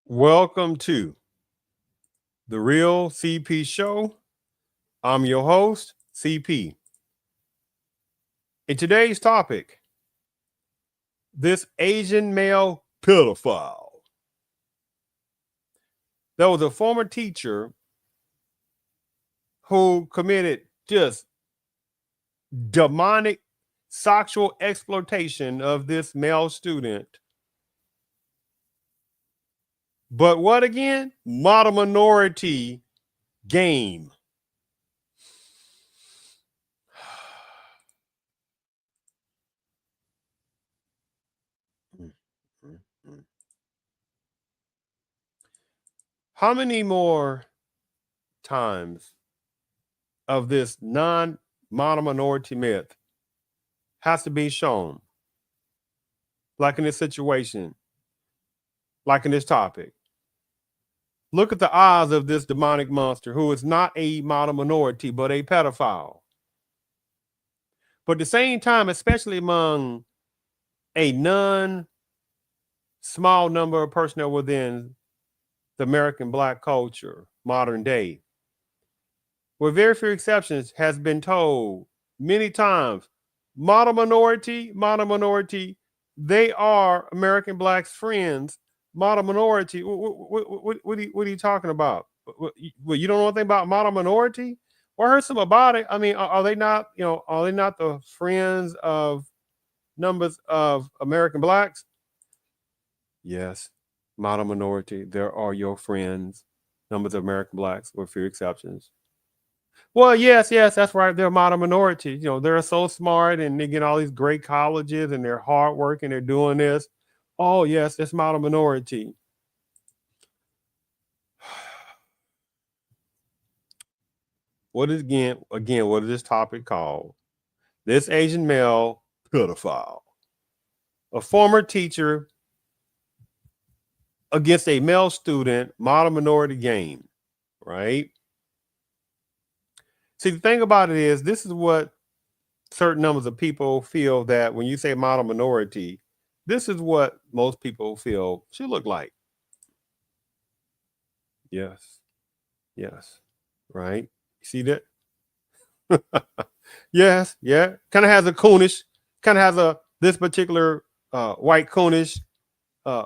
Welcome to the Real CP Show. I'm your host, CP. In today's topic, this Asian male pedophile. There was a former teacher who committed just demonic sexual exploitation of this male student. But what again? Model minority game. How many more times of this non-model minority myth has to be shown? Like in this situation, like in this topic. Look at the eyes of this demonic monster who is not a model minority, but a pedophile. But at the same time, especially among a small number of personnel within the American Black culture, modern day, with very few exceptions, has been told many times, model minority, they are American Blacks' friends. Model minority, what are you talking about? What, you don't know anything about model minority? Well, I heard some about it. I mean, are they not, are they not the friends of numbers of American Blacks? Yes, model minority, there are your friends, numbers of American Blacks, with few exceptions. Well, yes, that's right. They're a model minority. They're so smart and they get all these great colleges and they're hardworking. They're doing this. Oh, yes, it's model minority. What is what is this topic called? This Asian male pedophile, a former teacher against a male student, model minority game, right? See, the thing about it is, this is what certain numbers of people feel, that when you say model minority, this is what most people feel should look like. Yes. Yes. Right. You see that? Yes. Yeah. Kind of has a coonish, kind of has this particular white coonish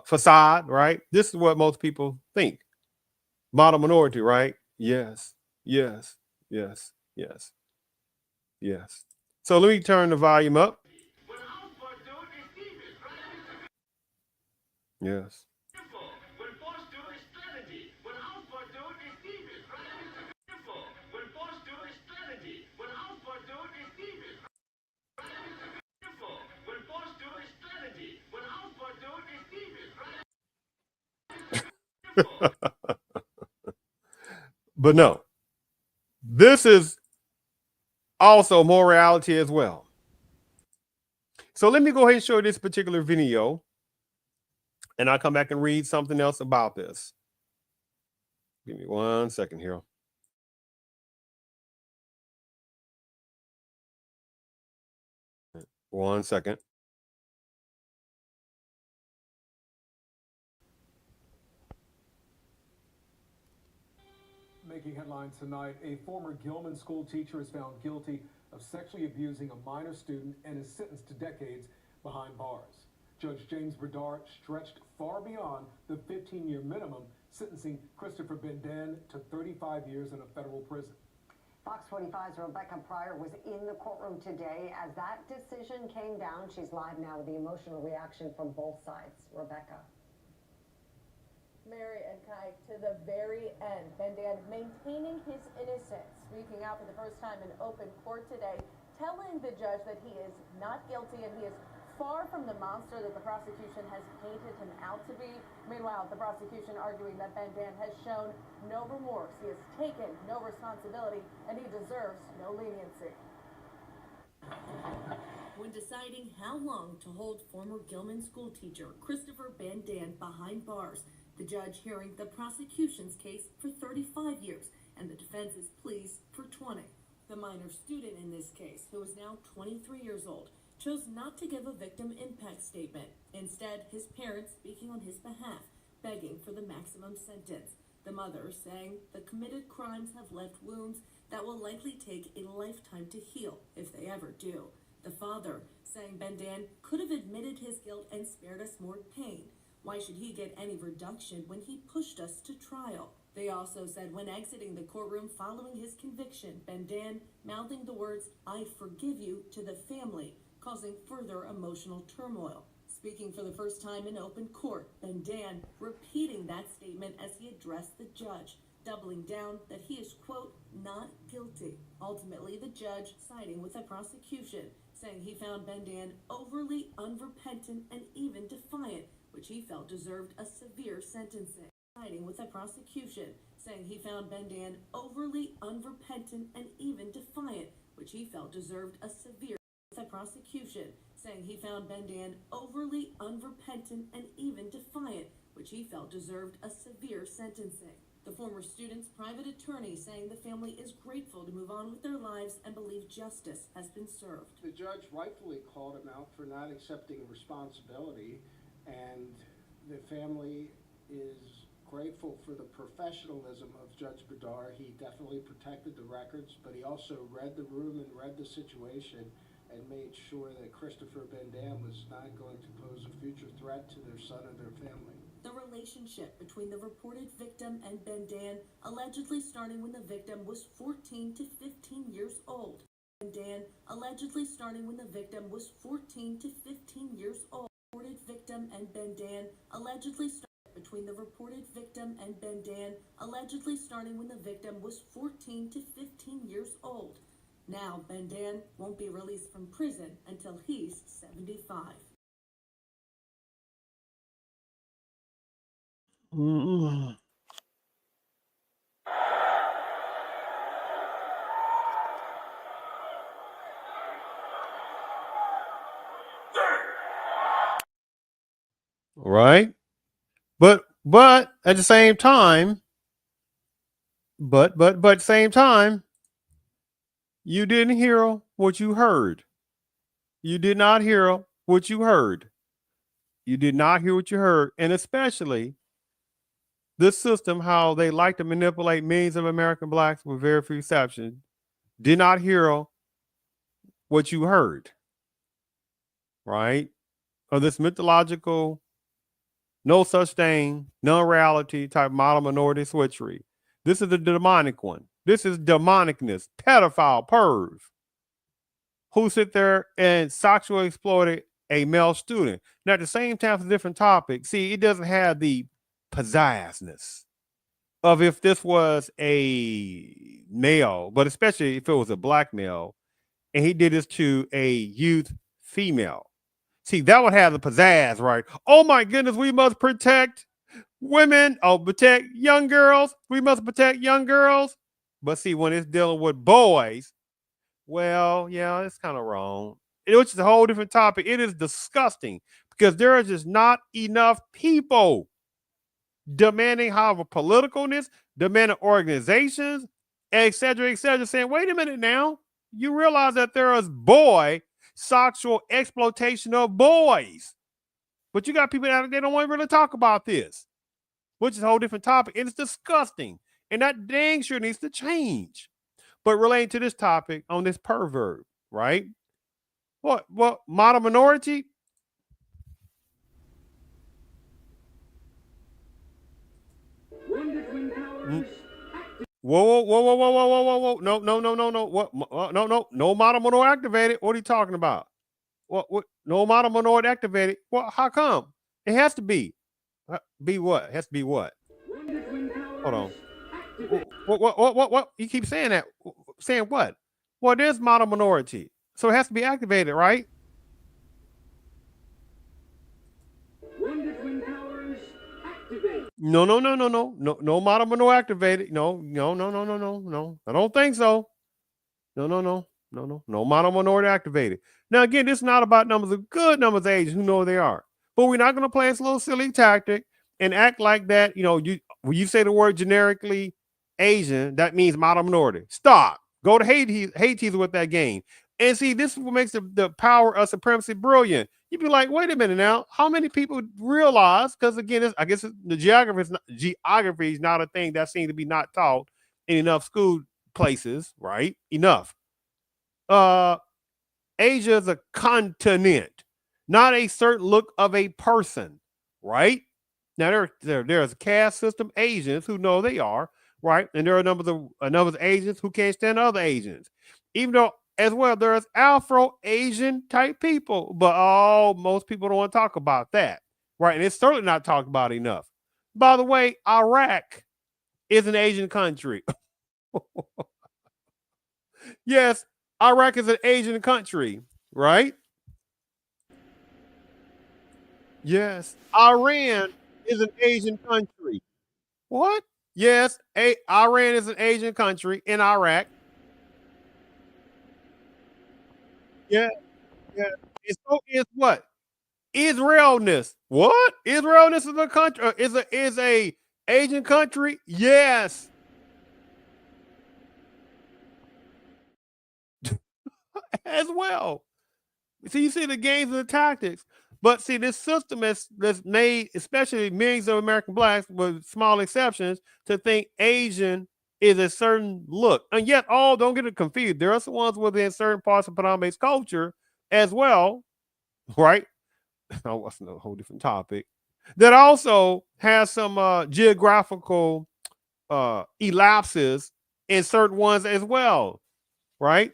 facade, right? This is what most people think. Model minority, right? Yes. Yes. Yes. Yes. Yes. So let me turn the volume up. Yes. But no, this is also morality as well. So let me go ahead and show you this particular video, and I'll come back and read something else about this. Give me 1 second here. One second. Making headlines tonight, a former Gilman school teacher is found guilty of sexually abusing a minor student and is sentenced to decades behind bars. Judge James Berdar stretched far beyond the 15-year minimum, sentencing Christopher Bendan to 35 years in a federal prison. Fox 45's Rebecca Pryor was in the courtroom today as that decision came down. She's live now with the emotional reaction from both sides. Rebecca. Mary and Kai, to the very end, Bendan maintaining his innocence, speaking out for the first time in open court today, telling the judge that he is not guilty and he is far from the monster that the prosecution has painted him out to be. Meanwhile, the prosecution arguing that Bendan has shown no remorse, he has taken no responsibility, and he deserves no leniency. When deciding how long to hold former Gilman school teacher Christopher Bendan behind bars, the judge hearing the prosecution's case for 35 years and the defense's pleas for 20. The minor student in this case, who is now 23 years old, chose not to give a victim impact statement. Instead, his parents, speaking on his behalf, begging for the maximum sentence. The mother saying the committed crimes have left wounds that will likely take a lifetime to heal if they ever do. The father saying Bendan could have admitted his guilt and spared us more pain. Why should he get any reduction when he pushed us to trial? They also said when exiting the courtroom following his conviction, Bendan mouthing the words, "I forgive you," to the family, causing further emotional turmoil. Speaking for the first time in open court, Bendan repeating that statement as he addressed the judge, doubling down that he is, quote, not guilty. Ultimately, the judge siding with the prosecution, saying he found Bendan overly unrepentant and even defiant, which he felt deserved a severe sentencing. Siding with the prosecution, saying he found Bendan overly unrepentant and even defiant, which he felt deserved a severe. The prosecution saying he found Bendan overly unrepentant and even defiant, which he felt deserved a severe sentencing. The former student's private attorney saying the family is grateful to move on with their lives and believe justice has been served. The judge rightfully called him out for not accepting responsibility, and the family is grateful for the professionalism of Judge Bedard. He definitely protected the records, but he also read the room and read the situation and made sure that Christopher Bendan was not going to pose a future threat to their son or their family. The relationship between the reported victim and Bendan allegedly starting when the victim was 14 to 15 years old. Bendan allegedly starting when the victim was 14 to 15 years old. Reported victim and Bendan allegedly starting between the reported victim and Bendan allegedly starting when the victim was 14 to 15 years old. Now, Bendan won't be released from prison until he's 75. Right? But at the same time, same time, you didn't hear what you heard. You did not hear what you heard. You did not hear what you heard. And especially this system, how they like to manipulate millions of American blacks with very few exceptions, did not hear what you heard. Right? Or this mythological, no such thing, non-reality type model minority switchery. This is the demonic one. This is demonicness, pedophile, perv, who sit there and sexually exploited a male student. Now, at the same time, it's a different topic. See, it doesn't have the pizzazness of if this was a male, but especially if it was a black male, and he did this to a youth female. See, that would have the pizzazz, right? Oh my goodness, we must protect women. Oh, protect young girls. We must protect young girls. But see, when it's dealing with boys, well, yeah, it's kind of wrong. Which is a whole different topic. It is disgusting because there are just not enough people demanding, however, politicalness, demanding organizations, et cetera, saying, wait a minute now. You realize that there is boy sexual exploitation of boys. But you got people that they don't want to really talk about this, which is a whole different topic. And it's disgusting. And that dang sure needs to change. But relating to this topic on this pervert, right? What model minority? Whoa. No. What? No model minority activated. What are you talking about? What? No model minority activated. Well, how come? It has to be. Be what? It has to be what? Hold on. What? You keep saying that. Saying what? Well, there's model minority. So it has to be activated, right? No. No model minority activated. No. I don't think so. No. No model minority activated. Now, again, this is not about numbers of good numbers of agents who know who they are. But we're not going to play this little silly tactic and act like that. When you say the word generically Asian, that means model minority. Stop. Go to Haiti with that game. And see, this is what makes the power of supremacy brilliant. You'd be like, wait a minute now, how many people realize? Because again, I guess the geography is not a thing that seems to be not taught in enough school places, right? Enough. Uh, Asia is a continent, not a certain look of a person, right? Now there's a caste system Asians who know they are, right? And there are a number of Asians who can't stand other Asians. Even though as well there's Afro-Asian type people, but most people don't want to talk about that. Right. And it's certainly not talked about enough. By the way, Iraq is an Asian country. Yes, Iraq is an Asian country, right? Yes. Iran is an Asian country. What? Yes, Iran is an Asian country in Iraq. Yeah, yeah. And so is what? Israelness. What? Israelness is a country is a Asian country? Yes. As well. So you see the games and the tactics. But see, this system that's made, especially millions of American blacks, with small exceptions, to think Asian is a certain look. And yet, don't get it confused. There are some ones within certain parts of Panama's culture as well, right? Oh, that's a whole different topic. That also has some geographical elapses in certain ones as well, right?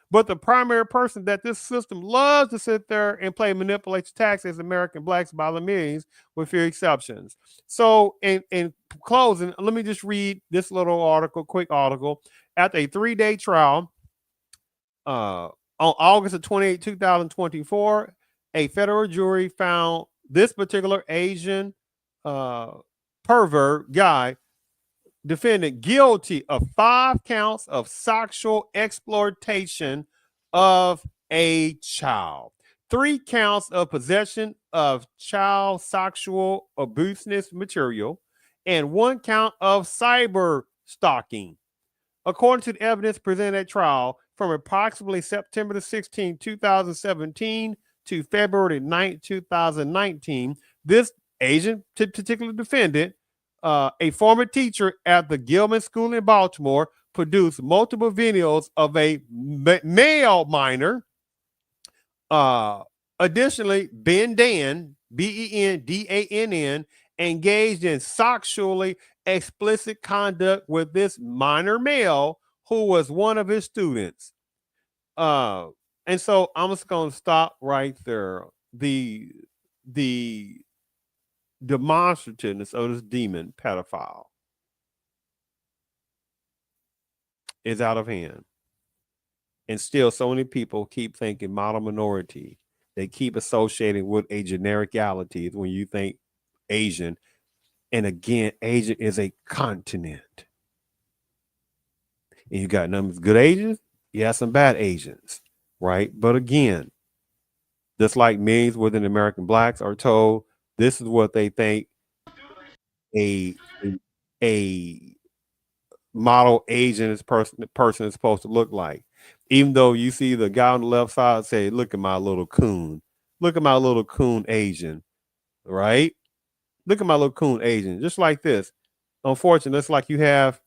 But the primary person that this system loves to sit there and play manipulate the tax is American blacks by the millions, with few exceptions. So, in closing, let me just read this little article, quick article. After a 3-day trial, on August of 28, 2024, a federal jury found this particular Asian pervert guy defendant guilty of 5 counts of sexual exploitation of a child, 3 counts of possession of child sexual abusive material, and 1 count of cyber stalking. According to the evidence presented at trial, from approximately September the 16th, 2017 to February 9th, 2019, this Asian particular defendant, a former teacher at the Gilman School in Baltimore, produced multiple videos of a male minor. Additionally, Bendan, Bendann, engaged in sexually explicit conduct with this minor male who was one of his students. And so I'm just going to stop right there. The demonstrativeness of this demon pedophile is out of hand. And still so many people keep thinking model minority. They keep associating with a genericality when you think Asian. And again, Asia is a continent. And you got numbers good Asians, you have some bad Asians, right? But again, just like millions within American blacks are told, this is what they think a model Asian person is supposed to look like. Even though you see the guy on the left side say, look at my little coon. Look at my little coon Asian, right? Look at my little coon Asian, just like this. Unfortunately, it's like you have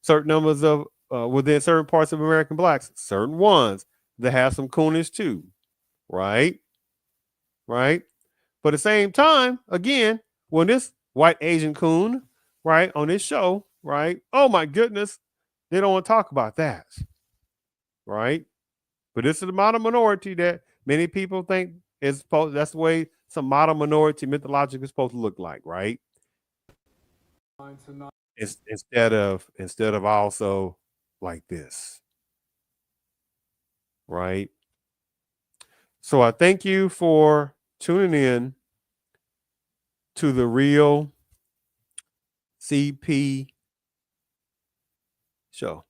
certain numbers of within certain parts of American blacks, certain ones that have some coonish too, right? Right. But at the same time, again, when this white Asian coon, right, on this show, right? Oh my goodness, they don't want to talk about that, right? But this is the model minority that many people think is supposed. That's the way some model minority mythologic is supposed to look like, right? Instead of also like this, right? So I thank you for tuning in to the Real CP show.